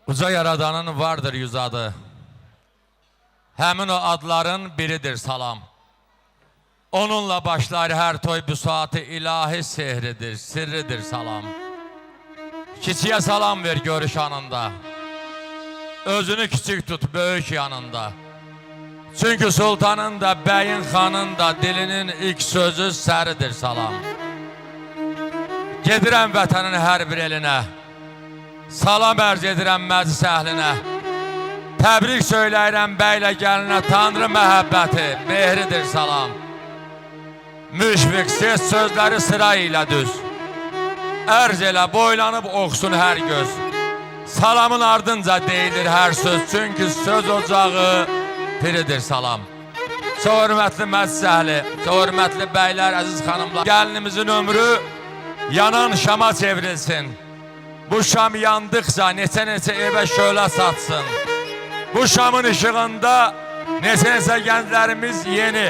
Uca yaradanın vardır yüz adı. Həmin o adların biridir salam. Onunla başlar hər toy bu saati ilahi sehridir, sirridir salam. Kiçiyə salam ver görüş anında. Özünü küçük tut böyük yanında. Çünkü sultanın da bəyin xanın da dilinin ilk sözü səridir salam. Gedirəm vətənin hər bir elinə. Salam ərz edirəm məclis əhlinə. Təbrik söyləyirəm bəylə gəlinə. Tanrı məhəbbəti, mehridir salam. Müşfiqsiz sözləri sıra ilə düz. Ərz elə boylanıb oxusun hər göz. Salamın ardınca deyilir hər söz. Çünki söz ocağı piridir salam. Çox hörmətli məclis əhli, çox hörmətli bəylər, əziz xanımlar. Gəlinimizin ömrü yanan şama çevrilsin. Bu şam yandıqca neçə evə şölə satsın. Bu şamın işığında neçə gənclərimiz yeni,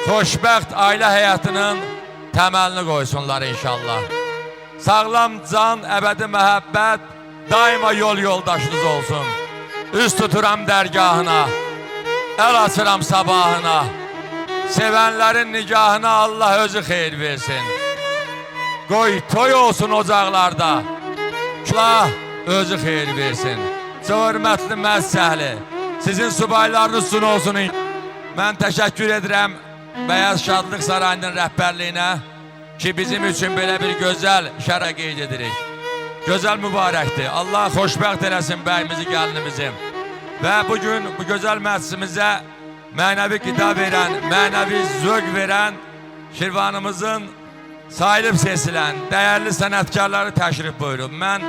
xoşbəxt ailə həyatının təməlini qoysunlar inşallah. Sağlam can, əbədi məhəbbət daima yol yoldaşınız olsun. Üz tuturam dərgahına, əl açıram sabahına. Sevənlərin nigahına Allah özü xeyir versin. Qoy toy olsun ocaqlarda, Allah özü xeyir versin. Çox hörmətli məclis əhli, sizin subaylarınız sun olsun. Mən təşəkkür edirəm Bəyaz Şadlıq Sarayının rəhbərliyinə ki bizim üçün belə bir gözəl şərə qeyd edirik. Gözəl mübarəkdir. Allah xoşbəxt eləsin bəyimizi, gəlinimizi. Və bugün bu gözəl məclisimizə mənəvi qida verən, mənəvi zövq verən Şirvanımızın sayılıb seçilən dəyərli sənətkarları təşrif buyurub. Mən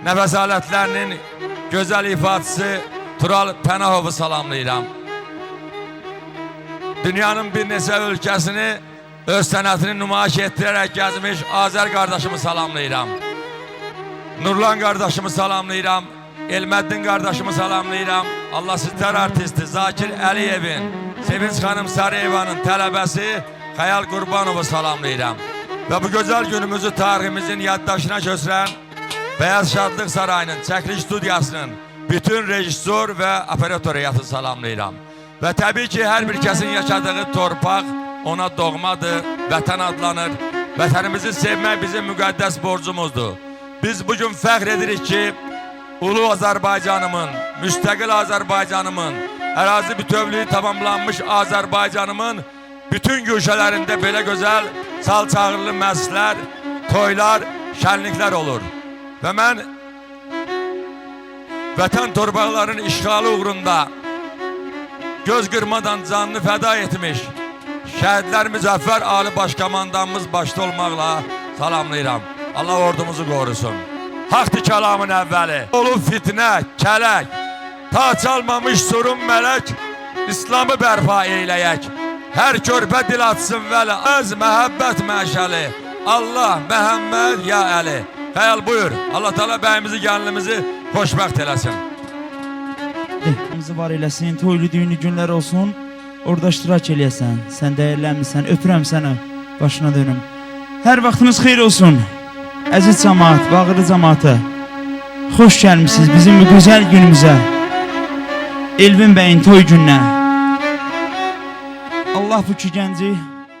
nəfəs alətlərinin gözəl ifadəsi Tural Pənahovu salamlayıram. Dünyanın bir neçə ölkəsini öz sənətini nümayiş etdirərək gəzmiş Azər qardaşımı salamlayıram. Nurlan qardaşımı salamlayıram. Elməddin qardaşımı salamlayıram. Allah sizlər artisti Zakir Əliyevin, Sevinç xanım Sarıyevanın tələbəsi Xəyal Qurbanovu salamlayıram. Və bu gözəl günümüzü tariximizin yaddaşına köçürən Bəyaz Şadlıq Sarayının çəkiliş studiyasının bütün rejissor və operator heyətini salamlayıram. Və təbii ki, hər bir kəsin yaşadığı torpaq ona doğmadır, vətən adlanır. Vətənimizi sevmək bizim müqəddəs borcumuzdur. Biz bugün fəxr edirik ki, Ulu Azərbaycanımın, müstəqil Azərbaycanımın, ərazi bütövlüyü tamamlanmış Azərbaycanımın bütün güşələrində belə gözəl çalçağırlı məclislər, toylar, şənliklər olur. Və mən vətən torpaqlarının işğalı uğrunda göz qırmadan canını fəda etmiş şəhidlər müzəffər Ali Başkomandanımız başda olmaqla salamlayıram. Allah ordumuzu qorusun. Haqdır kəlamın əvvəli. Olub fitnə, kələk, ta çalmamış surun mələk, İslamı bərpa eyləyək. Hər körpə dil atsın vəli, öz məhəbbət məşəli. Allah, Məhəmməd, ya Əli. Xəyal buyur. Allah Teala bəyimizi, gəlinimizi xoşbəxt eləsin. Ehtimimizi var eləsin, toylu düğünlü günlər olsun. Orada iştirak eləyəsən, sən dəyərlənmirsən, öpürəm səni, başına dönüm. Hər vaxtınız xeyir olsun. Əziz cəmaat, bağırlı cəmaatı, xoş gəlmişsiniz bizim bu gözəl günümüzə. Elvin bəyin toy gününə. Allah bu ki gənci